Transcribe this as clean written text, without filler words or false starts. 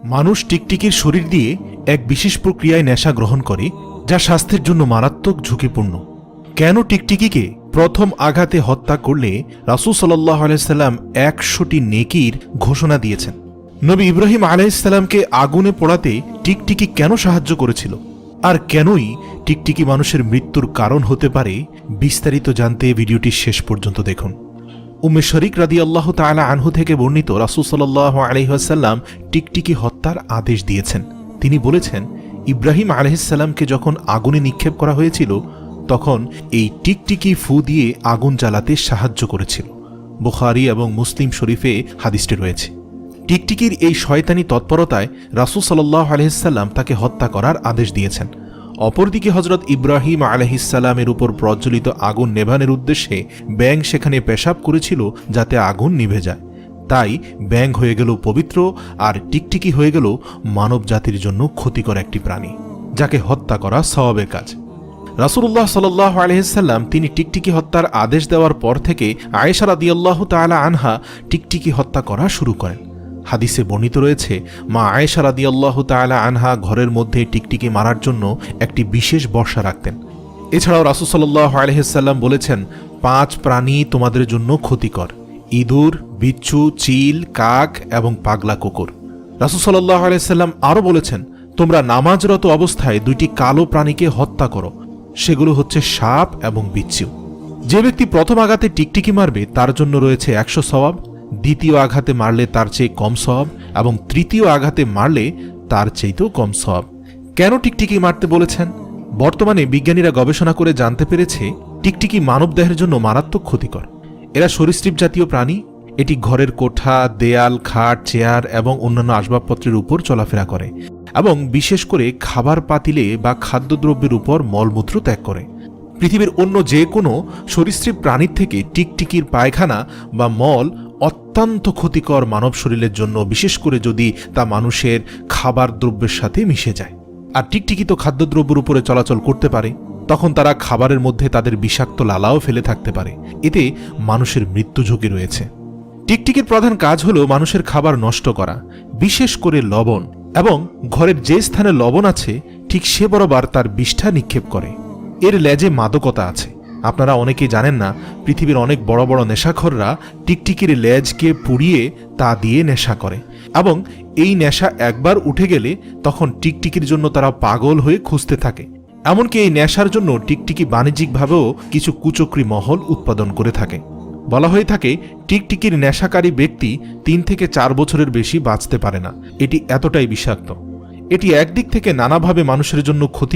মানুষ টিকটিকির শরীর দিয়ে এক বিশেষ প্রক্রিয়ায় নেশা গ্রহণ করে, যা স্বাস্থ্যের জন্য মারাত্মক ঝুঁকিপূর্ণ। কেন টিকটিকিকে প্রথম আঘাতে হত্যা করলে রাসূল সাল্লাল্লাহু আলাইহি সাল্লাম ১০০টি নেকির ঘোষণা দিয়েছেন? নবী ইব্রাহিম আলাইহিস সালামকে আগুনে পোড়াতে টিকটিকি কেন সাহায্য করেছিল? আর কেনই টিকটিকি মানুষের মৃত্যুর কারণ হতে পারে? বিস্তারিত জানতে ভিডিওটি শেষ পর্যন্ত দেখুন। উম্মে শরীক রাদিয়াল্লাহু তাআলা আনহু থেকে বর্ণিত, রাসূল সাল্লাল্লাহু আলাইহি ওয়াসাল্লাম টিকটিকি হত্যার আদেশ দিয়েছেন। তিনি বলেছেন, ইব্রাহিম আলাইহিস সালামকে যখন আগুনে নিক্ষেপ করা হয়েছিল, তখন এই টিকটিকি ফু দিয়ে আগুন জ্বালাতে সাহায্য করেছিল। বুখারী এবং মুসলিম শরীফে হাদিসটি রয়েছে। টিকটিকির এই শয়তানি তৎপরতায় রাসূল সাল্লাল্লাহু আলাইহি ওয়াসাল্লাম তাকে হত্যা করার আদেশ দিয়েছেন। অপরদিকে হযরত ইব্রাহিম আলাইহিস সালামের উপর প্রজ্বলিত আগুন নেভানোর উদ্দেশ্যে ব্যাঙ সেখানে পেশাব করেছিল, যাতে আগুন নিভে যায়। তাই ব্যাঙ হয়ে গেল পবিত্র, আর টিকটিকি হয়ে গেল মানব জাতির জন্য ক্ষতিকর একটি প্রাণী, যাকে হত্যা করা সওয়াবের কাজ। রাসূলুল্লাহ সাল্লাল্লাহু আলাইহি ওয়াসাল্লাম তিনি টিকটিকি হত্যার আদেশ দেওয়ার পর থেকে আয়েশা রাদিয়াল্লাহু তাআলা আনহা টিকটিকি হত্যা করা শুরু করেন। হাদিসে বর্ণিত রয়েছে, মা আয়েশা রাদিয়াল্লাহু তাআলা আনহা ঘরের মধ্যে টিকটিকি মারার জন্য একটি বিশেষ বর্শা রাখতেন। এছাড়াও রাসূল সাল্লাল্লাহু আলাইহি ওয়াসাল্লাম বলেছেন, 5 প্রাণী তোমাদের জন্য ক্ষতিকর: ইঁদুর, বিচ্ছু, চিল, কাক এবং পাগলা কুকুর। রাসূল সাল্লাল্লাহু আলাইহি ওয়াসাল্লাম আরও বলেছেন, তোমরা নামাজরত অবস্থায় 2টি কালো প্রাণীকে হত্যা করো, সেগুলো হচ্ছে সাপ এবং বিচ্ছু। যে ব্যক্তি প্রথম আঘাতে টিকটিকি মারবে তার জন্য রয়েছে 100 সওয়াব, দ্বিতীয় আঘাতে মারলে তার চেয়ে কম সওয়াব, এবং তৃতীয় আঘাতে মারলে তার চেয়েও কম সওয়াব। কেন টিকটিকি মারতে বলেছেন? বর্তমানে বিজ্ঞানীরা গবেষণা করে জানতে পেরেছে, টিকটিকি মানবদেহের জন্য মারাত্মক ক্ষতিকর। এরা সরীসৃপ জাতীয় প্রাণী। এটি ঘরের কোঠা, দেয়াল, খাট, চেয়ার এবং অন্যান্য আসবাবপত্রের উপর চলাফেরা করে, এবং বিশেষ করে খাবার পাতিলে বা খাদ্যদ্রব্যের উপর মলমূত্র ত্যাগ করে। পৃথিবীর অন্য যে কোনো সরীসৃপ প্রাণীর থেকে টিকটিকির পায়খানা বা মল অত্যন্ত ক্ষতিকর মানব শরীরের জন্য, বিশেষ করে যদি তা মানুষের খাবার দ্রব্যের সাথে মিশে যায়। আর টিকটিকি তো খাদ্যদ্রব্যের উপরে চলাচল করতে পারে, তখন তারা খাবারের মধ্যে তাদের বিষাক্ত লালাও ফেলে থাকতে পারে। এতে মানুষের মৃত্যু ঝুঁকি রয়েছে। টিকটিকির প্রধান কাজ হলো মানুষের খাবার নষ্ট করা, বিশেষ করে লবণ, এবং ঘরের যে স্থানে লবণ আছে ঠিক সে বরাবর তার বিষ্ঠা নিক্ষেপ করে। এর লেজে মাদকতা আছে। আপনারা অনেকেই জানেন না, পৃথিবীর অনেক বড় বড় নেশাখোররা টিকটিকির লেজকে পুড়িয়ে তা দিয়ে নেশা করে, এবং এই নেশা একবার উঠে গেলে তখন টিকটিকির জন্য তারা পাগল হয়ে খুঁজতে থাকে। এমনকি এই নেশার জন্য টিকটিকি বাণিজ্যিকভাবেও কিছু কুচক্রী মহল উৎপাদন করে থাকে। বলা হয়ে থাকে, টিকটিকির নেশাকারী ব্যক্তি 3 থেকে 4 বছরের বেশি বাঁচতে পারে না। এটি এতটাই বিষাক্ত। এটি একদিক থেকে নানাভাবে মানুষের জন্য ক্ষতি